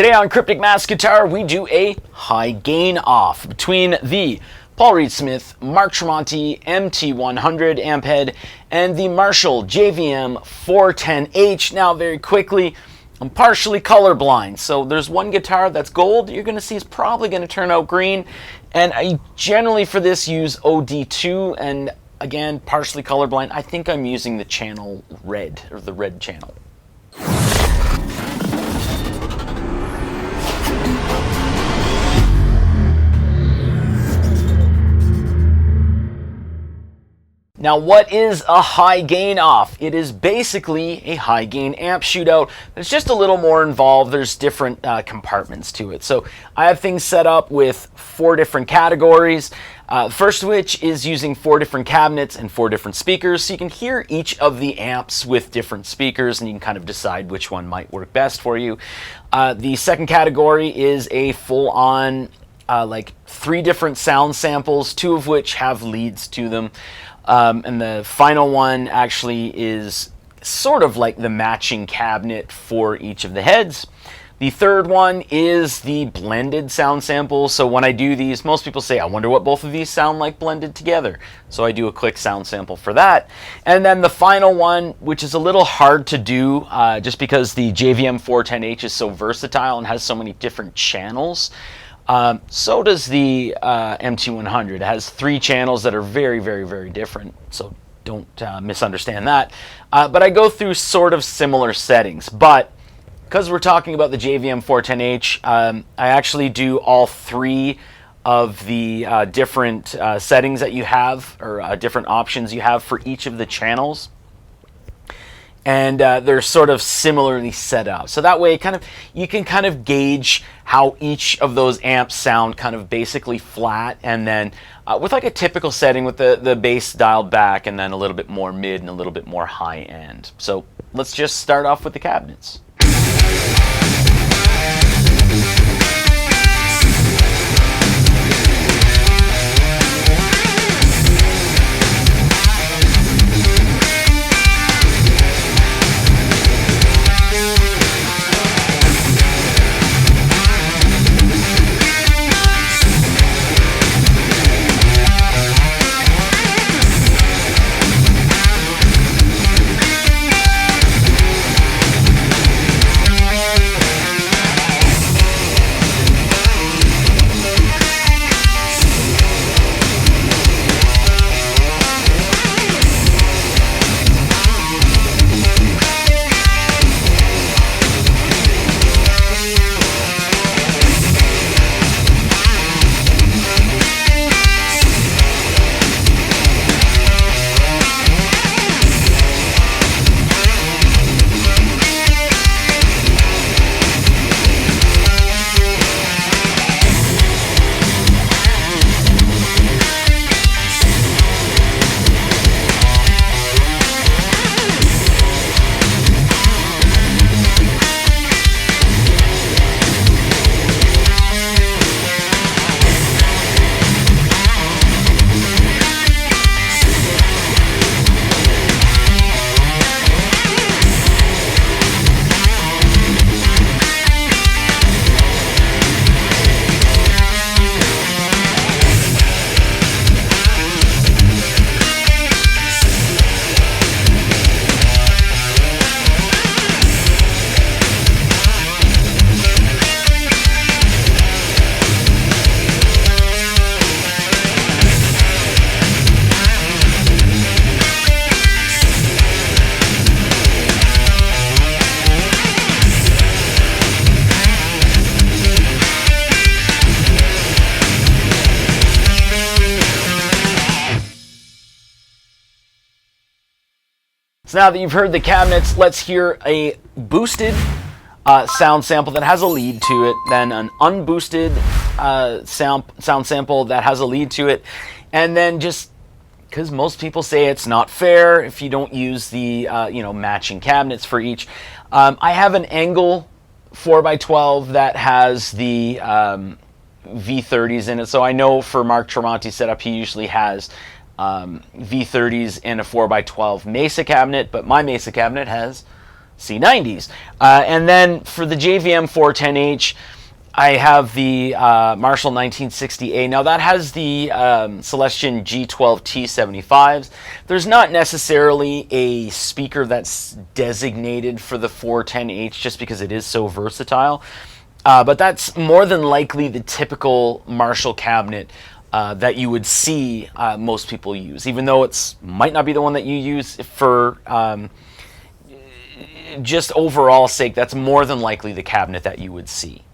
Today on Cryptic Mass Guitar, we do a high gain off between the Paul Reed Smith Mark Tremonti MT100 amp head and the Marshall JVM 410H. Now, very quickly, I'm partially colorblind, so there's one guitar that's gold you're going to see is probably going to turn out green, and I generally for this use OD2, and again, partially colorblind, I think I'm using the channel red, or the red channel. Now, what is a high gain off? It is basically a high gain amp shootout. It's just a little more involved. There's different compartments to it. So I have things set up with 4 different categories. First of which is using 4 different cabinets and 4 different speakers. So you can hear each of the amps with different speakers and you can kind of decide which one might work best for you. The second category is a full-on like 3 different sound samples, 2 of which have leads to them. And the final one actually is sort of like the matching cabinet for each of the heads. The third one is the blended sound sample. So when I do these, most people say, I wonder what both of these sound like blended together. So I do a quick sound sample for that. And then the final one, which is a little hard to do just because the JVM 410H is so versatile and has so many different channels. So does the MT100. It has 3 channels that are very, very, very different. So don't misunderstand that. But I go through sort of similar settings. But because we're talking about the JVM 410H, I actually do all 3 of the different settings that you have, or different options you have for each of the channels. And they're sort of similarly set up. So that way you can kind of gauge how each of those amps sound kind of basically flat, and then with like a typical setting with the bass dialed back and then a little bit more mid and a little bit more high end. So let's just start off with the cabinets. So now that you've heard the cabinets, let's hear a boosted sound sample that has a lead to it, then an unboosted sound sample that has a lead to it, and then just because most people say it's not fair if you don't use the matching cabinets for each, I have an ENGL 4x12 that has the V30s in it. So I know for Mark Tremonti's setup, he usually has V30s in a 4x12 Mesa cabinet, but my Mesa cabinet has C90s. And then for the JVM 410H, I have the Marshall 1960A. Now that has the Celestion G12 T75s. There's not necessarily a speaker that's designated for the 410H just because it is so versatile. But that's more than likely the typical Marshall cabinet that you would see most people use, even though it's might not be the one that you use for just overall sake. That's more than likely the cabinet that you would see.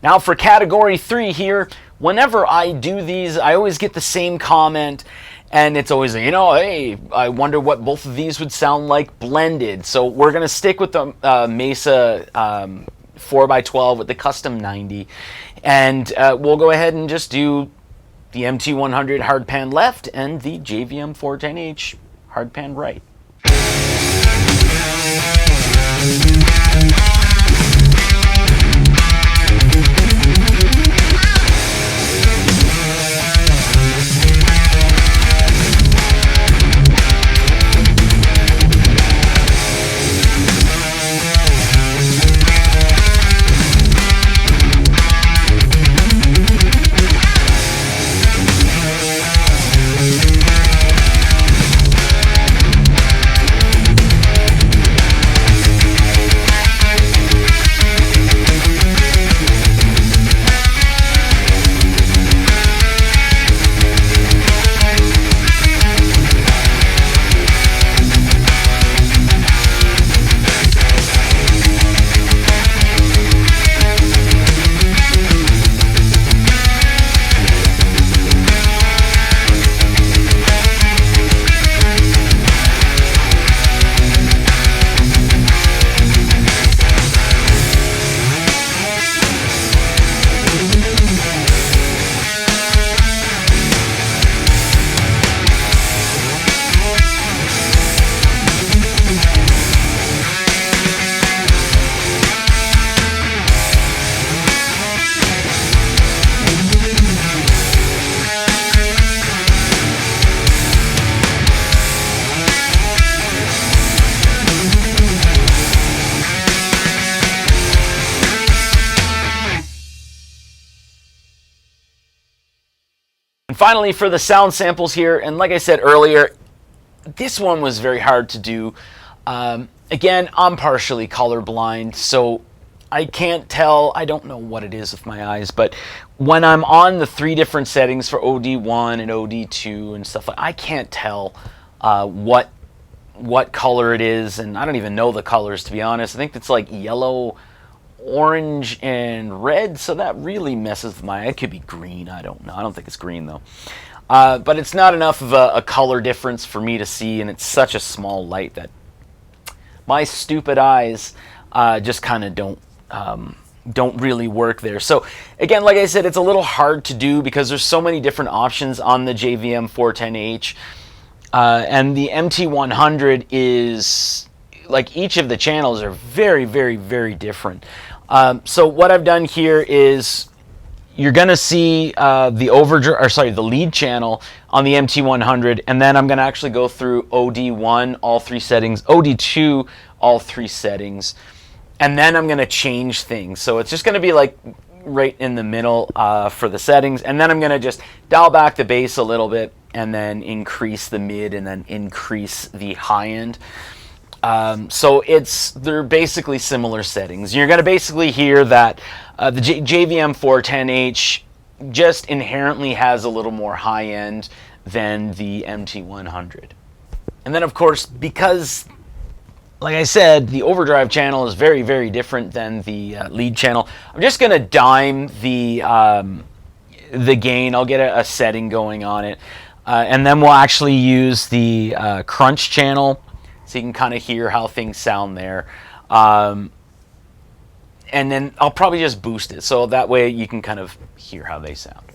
Now for category 3 here, whenever I do these, I always get the same comment, and it's always, you know, hey, I wonder what both of these would sound like blended. So we're going to stick with the Mesa 4x12 with the custom 90, and we'll go ahead and just do the MT100 hard pan left and the JVM 410H hard pan right. Finally, for the sound samples here, and like I said earlier, this one was very hard to do. Again, I'm partially colorblind, so I can't tell. I don't know what it is with my eyes, but when I'm on the 3 different settings for OD1 and OD2 and stuff, I can't tell what color it is, and I don't even know the colors, to be honest. I think it's like yellow, orange, and red, so that really messes with my eye. It could be green, I don't know. I don't think it's green though. But it's not enough of a color difference for me to see, and it's such a small light that my stupid eyes just kind of don't really work there. So again, like I said, it's a little hard to do because there's so many different options on the JVM 410H, and the MT100 is, like, each of the channels are very, very, very different. So what I've done here is you're going to see the lead channel on the MT100, and then I'm going to actually go through OD1, all 3 settings, OD2, all 3 settings, and then I'm going to change things. So it's just going to be like right in the middle for the settings, and then I'm going to just dial back the bass a little bit, and then increase the mid, and then increase the high end. So they're basically similar settings. You're going to basically hear that the JVM 410H just inherently has a little more high end than the MT100. And then, of course, because, like I said, the overdrive channel is very, very different than the lead channel, I'm just going to dime the gain. I'll get a setting going on it. And then we'll actually use the crunch channel, so you can kind of hear how things sound there. And then I'll probably just boost it, so that way you can kind of hear how they sound.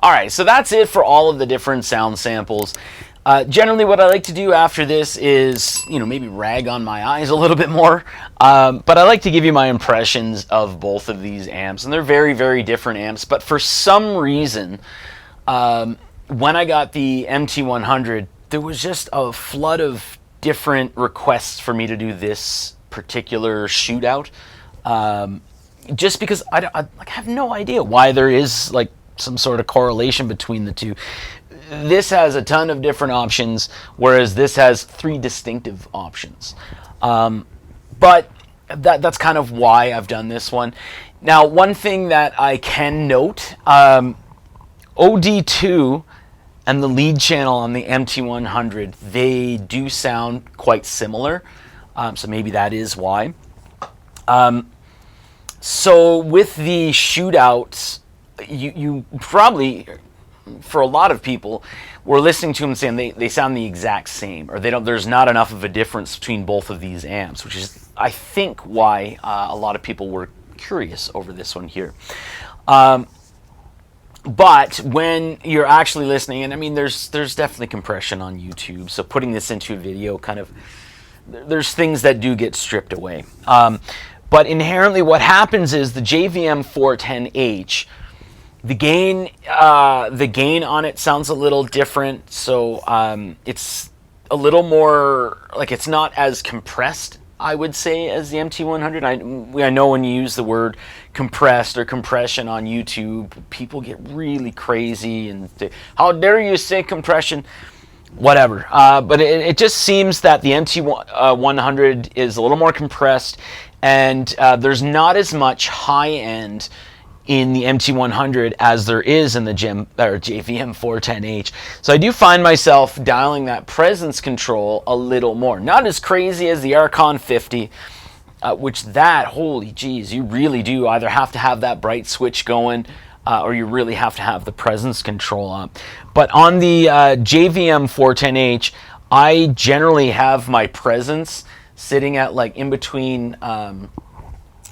All right, so that's it for all of the different sound samples. Generally, what I like to do after this is, maybe rag on my eyes a little bit more. But I like to give you my impressions of both of these amps. And they're very, very different amps. But for some reason, when I got the MT100, there was just a flood of different requests for me to do this particular shootout. Just because I have no idea why there is like some sort of correlation between the two. This has a ton of different options, whereas this has 3 distinctive options. But that's kind of why I've done this one. Now, one thing that I can note, OD2 and the lead channel on the MT100, they do sound quite similar. So maybe that is why. So with the shootouts, you probably, for a lot of people, were listening to them saying they sound the exact same, or there's not enough of a difference between both of these amps, which is, I think, why a lot of people were curious over this one here. But when you're actually listening, and I mean, there's definitely compression on YouTube, so putting this into a video there's things that do get stripped away. But inherently what happens is the JVM 410H, the gain on it sounds a little different, so it's a little more, like, it's not as compressed, I would say, as the MT100. I know when you use the word compressed or compression on YouTube, people get really crazy and say, how dare you say compression? Whatever. But it just seems that the MT100 is a little more compressed, and there's not as much high end in the MT100 as there is in the JVM 410H. So I do find myself dialing that presence control a little more. Not as crazy as the Archon 50, which holy geez, you really do either have to have that bright switch going, or you really have to have the presence control on. But on the JVM 410H, I generally have my presence sitting at like in between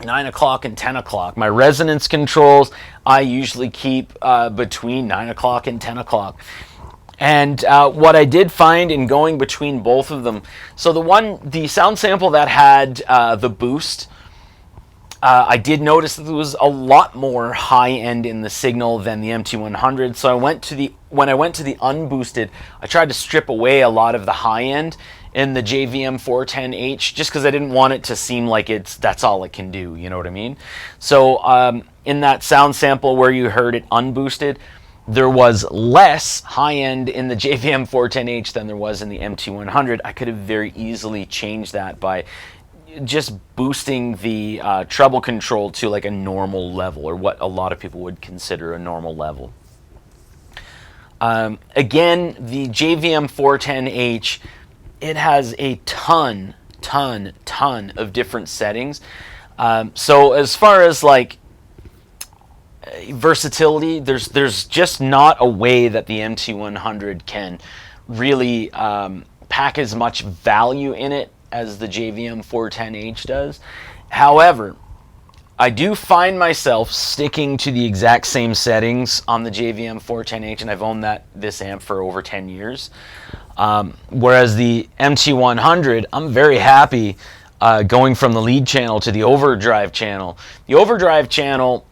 9 o'clock and 10 o'clock. My resonance controls, I usually keep between 9 o'clock and 10 o'clock. And what I did find in going between both of them, so the sound sample that had the boost, I did notice that there was a lot more high end in the signal than the MT100. So when I went to the unboosted, I tried to strip away a lot of the high end in the JVM 410H, just because I didn't want it to seem like that's all it can do, you know what I mean? So in that sound sample where you heard it unboosted, there was less high end in the JVM 410H than there was in the MT100. I could have very easily changed that by just boosting the treble control to like a normal level, or what a lot of people would consider a normal level. Again, the JVM 410H, it has a ton of different settings. So as far as like versatility, there's just not a way that the MT100 can really pack as much value in it as the JVM 410H does. However, I do find myself sticking to the exact same settings on the JVM 410H, and I've owned this amp for over 10 years. Whereas the MT100, I'm very happy going from the lead channel to the overdrive channel. The overdrive channel,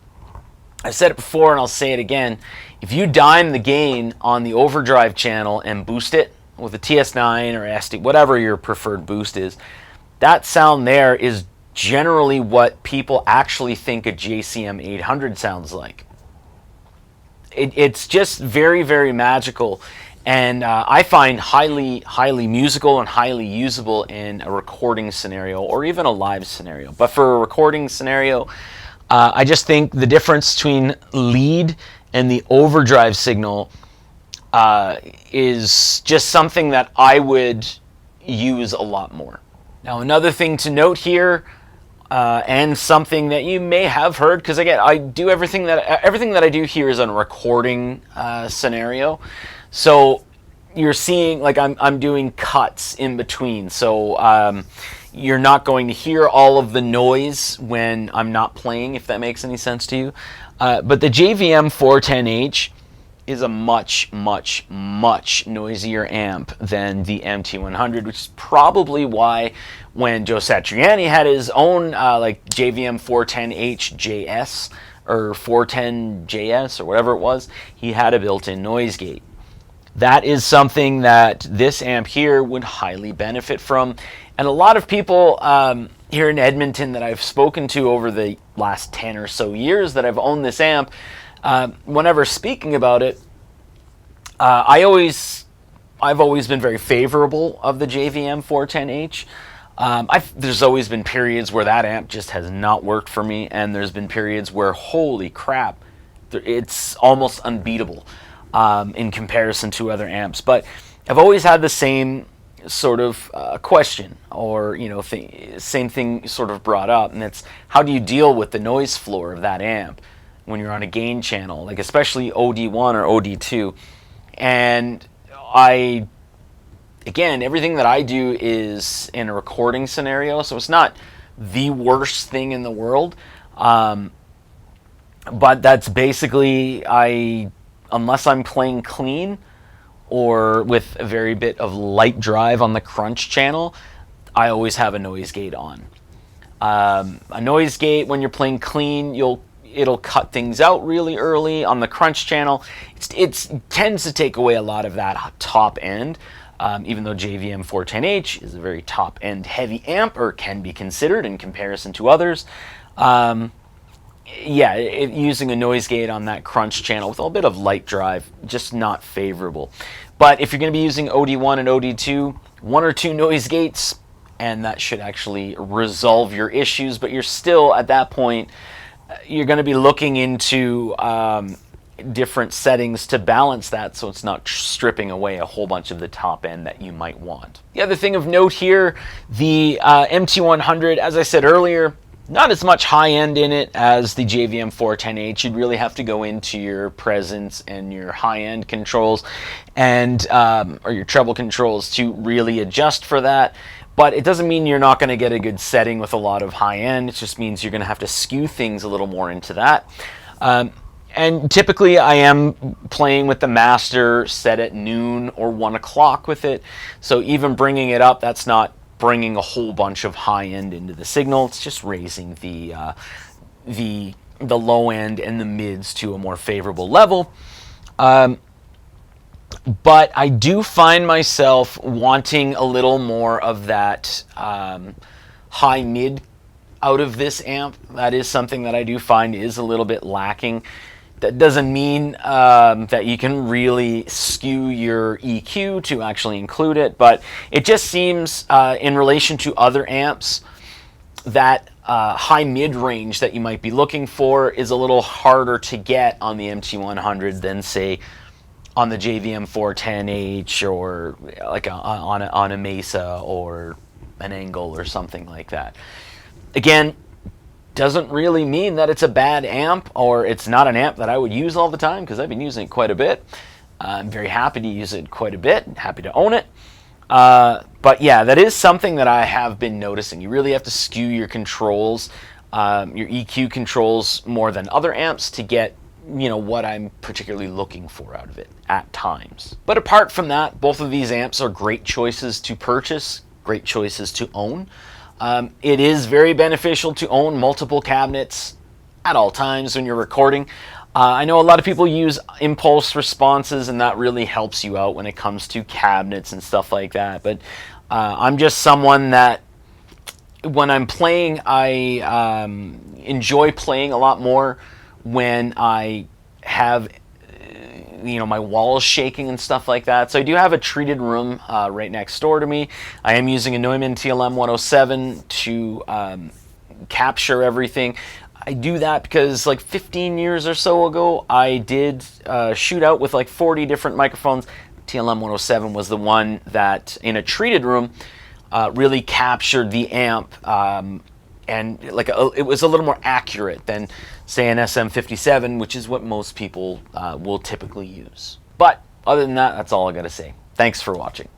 I've said it before and I'll say it again, if you dime the gain on the overdrive channel and boost it with a TS9 or SD, whatever your preferred boost is, that sound there is generally what people actually think a JCM 800 sounds like. It's just very, very magical, and I find highly musical and highly usable in a recording scenario or even a live scenario. But for a recording scenario, I just think the difference between lead and the overdrive signal is just something that I would use a lot more. Now, another thing to note here, and something that you may have heard, because again, I do everything that I do here is on a recording scenario. So you're seeing, like, I'm doing cuts in between. So you're not going to hear all of the noise when I'm not playing, if that makes any sense to you. But the JVM 410H, is a much, much, much noisier amp than the MT100, which is probably why when Joe Satriani had his own like JVM 410H JS or 410JS or whatever it was, he had a built-in noise gate. That is something that this amp here would highly benefit from. And a lot of people here in Edmonton that I've spoken to over the last 10 or so years that I've owned this amp, whenever speaking about it, I've always been very favorable of the JVM 410H. There's always been periods where that amp just has not worked for me, and there's been periods where, holy crap, it's almost unbeatable in comparison to other amps. But I've always had the same sort of question, or same thing sort of brought up, and it's how do you deal with the noise floor of that amp when you're on a gain channel, like especially OD1 or OD2. And again, everything that I do is in a recording scenario, so it's not the worst thing in the world. But that's basically, unless I'm playing clean or with a very bit of light drive on the crunch channel, I always have a noise gate on. A noise gate, when you're playing clean, it'll cut things out really early. On the crunch channel, it tends to take away a lot of that top end. Even though JVM 410H is a very top end heavy amp, or can be considered in comparison to others. Yeah, using a noise gate on that crunch channel with a little bit of light drive, just not favorable. But if you're going to be using OD1 and OD2, 1 or 2 noise gates, and that should actually resolve your issues. But you're still, at that point, you're going to be looking into different settings to balance that, so it's not stripping away a whole bunch of the top end that you might want. The other thing of note here, the MT100, as I said earlier, not as much high end in it as the JVM 410H. You'd really have to go into your presence and your high end controls and or your treble controls to really adjust for that. But it doesn't mean you're not going to get a good setting with a lot of high end. It just means you're going to have to skew things a little more into that. And typically I am playing with the master set at noon or 1 o'clock with it. So even bringing it up, that's not bringing a whole bunch of high end into the signal. It's just raising the low end and the mids to a more favorable level. But I do find myself wanting a little more of that high mid out of this amp. That is something that I do find is a little bit lacking. That doesn't mean that you can really skew your EQ to actually include it, but it just seems in relation to other amps that high mid-range that you might be looking for is a little harder to get on the MT100 than, say, on the JVM 410H or like on a Mesa or an ENGL or something like that. Again, doesn't really mean that it's a bad amp or it's not an amp that I would use all the time, because I've been using it quite a bit. I'm very happy to use it quite a bit, happy to own it. But yeah, that is something that I have been noticing. You really have to skew your controls, your EQ controls more than other amps to get, what I'm particularly looking for out of it at times. But apart from that, both of these amps are great choices to purchase, great choices to own. It is very beneficial to own multiple cabinets at all times when you're recording. I know a lot of people use impulse responses, and that really helps you out when it comes to cabinets and stuff like that. But I'm just someone that when I'm playing, I enjoy playing a lot more when I have my walls shaking and stuff like that. So I do have a treated room right next door to me. I am using a Neumann TLM 107 to capture everything. I do that because like 15 years or so ago, I did shoot out with like 40 different microphones. TLM 107 was the one that in a treated room really captured the amp, and it was a little more accurate than, say, an SM57, which is what most people will typically use. But other than that, that's all I gotta say. Thanks for watching.